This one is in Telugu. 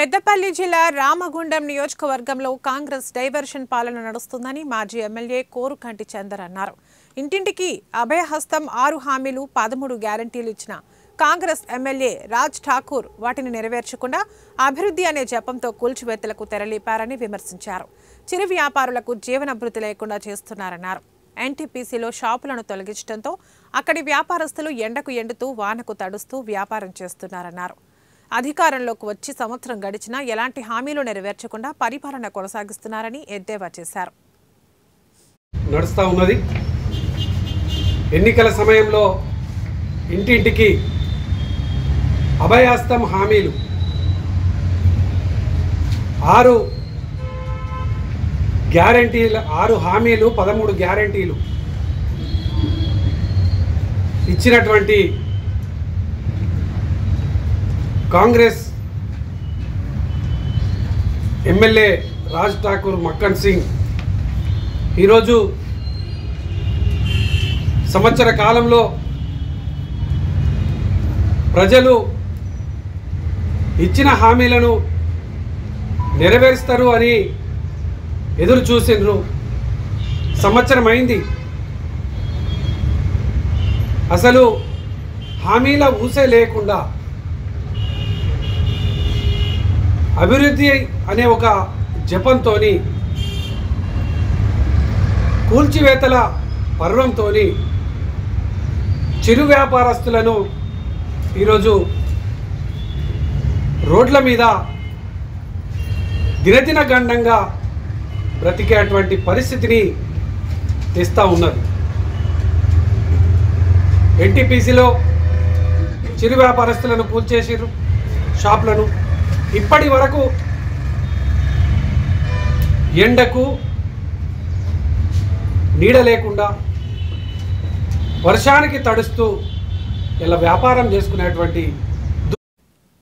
పెద్దపల్లి జిల్లా రామగుండం నియోజకవర్గంలో కాంగ్రెస్ డైవర్షన్ పాలన నడుస్తుందని మాజీ ఎమ్మెల్యే కోరుకంటి చందర్ అన్నారు. ఇంటింటికి అభయహస్తం 6 హామీలు 13 గ్యారంటీలు ఇచ్చిన కాంగ్రెస్ ఎమ్మెల్యే రాజ్ ఠాకూర్ వాటిని నెరవేర్చకుండా అభివృద్ధి అనే జపంతో కూల్చివేతలకు తెరలేపారని విమర్శించారు. చిరు వ్యాపారులకు జీవనభృతి లేకుండా చేస్తున్నారన్నారు. ఎన్టీపీసీలో షాపులను తొలగించడంతో అక్కడి వ్యాపారస్తులు ఎండకు ఎండుతూ వానకు తడుస్తూ వ్యాపారం చేస్తున్నారన్నారు. అధికారంలోకి వచ్చి సంవత్సరం గడిచినా ఎలాంటి హామీలు నెరవేర్చకుండా పరిపాలన కొనసాగిస్తున్నారని ఎద్దేవా చేశారు. నడుస్తా ఉన్నది. ఎన్నికల సమయంలో ఇంటింటికి అభయహస్తం హామీలు 6 గ్యారంటీలు 6 హామీలు 13 గ్యారంటీలు ఇచ్చినటువంటి కాంగ్రెస్ ఎమ్మెల్యే రాజ్ ఠాకూర్ మక్కన్ సింగ్ ఈరోజు సంవత్సర కాలంలో ప్రజలు ఇచ్చిన హామీలను నెరవేరుస్తారు అని ఎదురు చూసిండ్రు. సంవత్సరం అయింది. అసలు హామీల ఊసే లేకుండా అభివృద్ధి అనే ఒక జపంతో కూల్చివేతల పర్వంతో చిరు వ్యాపారస్తులను ఈరోజు రోడ్ల మీద దినదిన గండంగా బ్రతికేటువంటి పరిస్థితిని తెస్తూ ఉన్నారు. ఎన్టీపీసీలో చిరు వ్యాపారస్తులను కూల్చేసారు. షాపులను ఇప్పటి వరకు ఎండకు నీడ లేకుండా వర్షానికి తడుస్తూ ఇలా వ్యాపారం చేసుకునేటువంటి